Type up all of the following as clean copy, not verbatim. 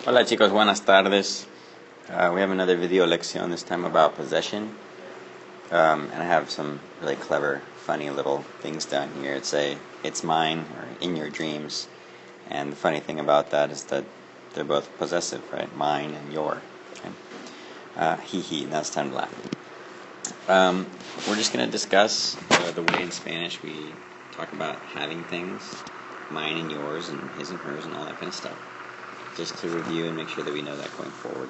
Hola chicos, buenas tardes. We have another video lección, this time about possession. And I have some really clever, funny little things down here. It's mine, or in your dreams. And the funny thing about that is that they're both possessive, right? Mine and your. Okay? Hee, now it's time to laugh. We're just going to discuss the way in Spanish we talk about having things, mine and yours, and his and hers, and all that kind of stuff. Just to review and make sure that we know that going forward.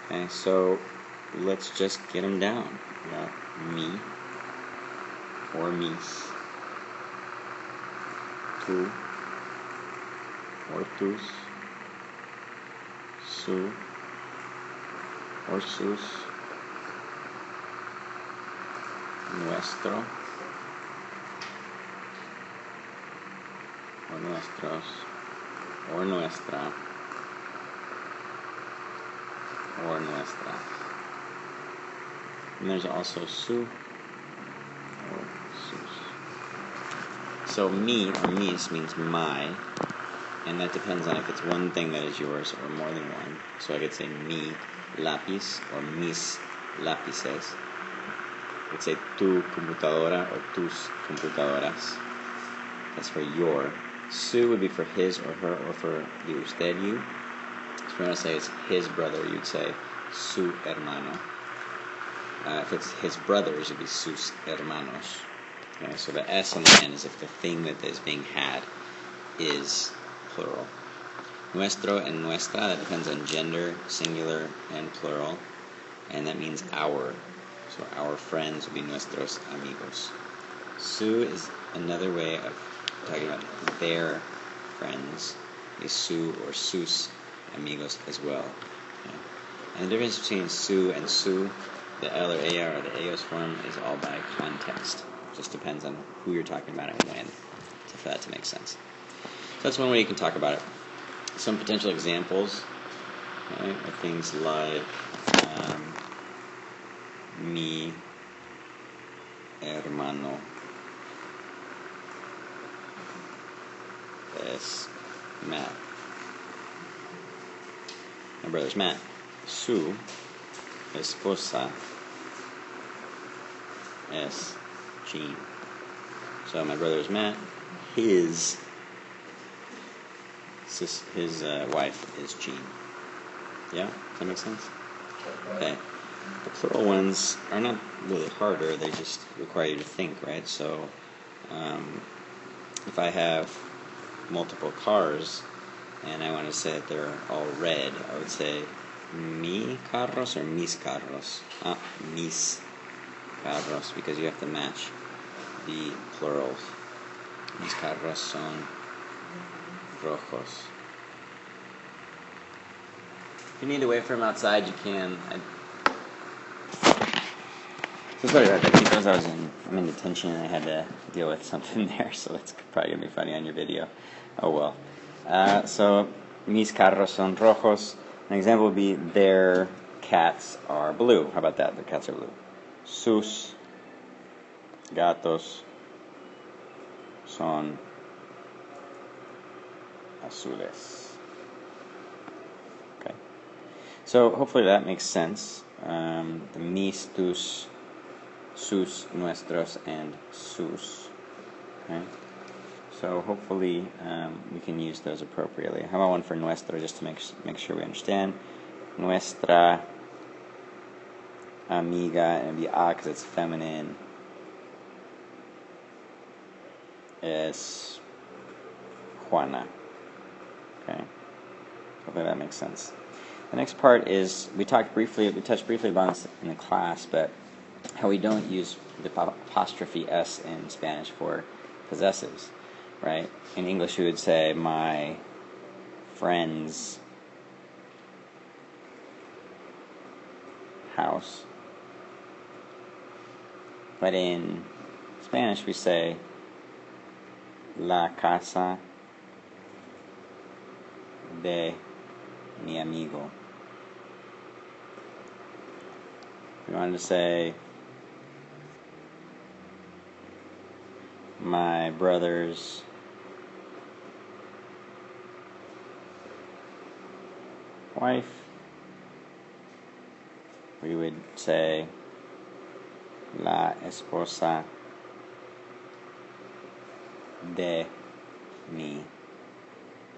Okay, so let's just get them down. We got me, or mis, tú, or tus, su, or sus, nuestro, or nuestros, or nuestra, or nuestra. And there's also su or sus. So mi or mis means my, and that depends on if it's one thing that is yours or more than one. So I could say mi lápiz or mis lápices. I could say tu computadora or tus computadoras. That's for your. Su would be for his or her, or for the usted, you. So if you want to say it's his brother, you'd say su hermano. If it's his brothers, it would be sus hermanos. Okay, so the S on the end is if the thing that is being had is plural. Nuestro and nuestra, that depends on gender, singular and plural, and that means our. So our friends would be nuestros amigos. Su is another way of talking about their friends, is su or sus amigos as well. Okay. And the difference between su and su, the L or AR or the AOS form, is all by context. It just depends on who you're talking about and when, for that to make sense. So that's one way you can talk about it. Some potential examples, okay, are things like mi hermano es Matt. My brother's Matt. Su esposa es Jean. So my brother is Matt. His wife is Jean. Yeah? Does that make sense? Okay. The plural ones are not really harder. They just require you to think, right? So if I have multiple cars and I want to say that they're all red, I would say mi carros or mis carros. Mis carros, because you have to match the plurals. Mis carros son rojos. If you need to wait for them outside, you can. So sorry about that, because I'm in detention and I had to deal with something there, so it's probably going to be funny on your video. Oh well. So, mis carros son rojos. An example would be their cats are blue. How about that? Their cats are blue. Sus gatos son azules. Okay. So hopefully that makes sense. The mis, tus, sus, nuestros, and sus. Okay. So hopefully we can use those appropriately. How about one for nuestro, just to make sure we understand? Nuestra amiga, and it'd be because it's feminine, es Juana. Okay. Hopefully that makes sense. The next part is, we touched briefly about this in the class, but how we don't use the apostrophe S in Spanish for possessives, right? In English we would say my friend's house. But in Spanish we say la casa de mi amigo. We wanted to say my brother's wife, we would say la esposa de mi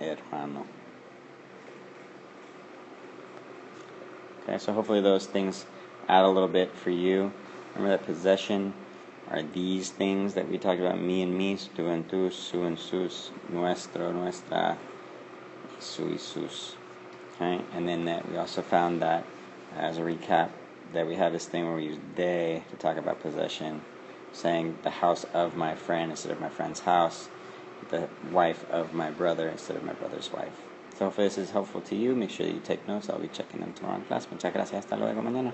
hermano. Okay, so hopefully those things add a little bit for you. Remember that possession are these things that we talked about: me and mis, tú and tus, su and sus, nuestro, nuestra, su y sus. Okay, and then that we also found that, as a recap, that we have this thing where we use de to talk about possession, saying the house of my friend instead of my friend's house, the wife of my brother instead of my brother's wife. So hopefully this is helpful to you. Make sure that you take notes. I'll be checking them tomorrow in class. Muchas gracias. Hasta luego mañana.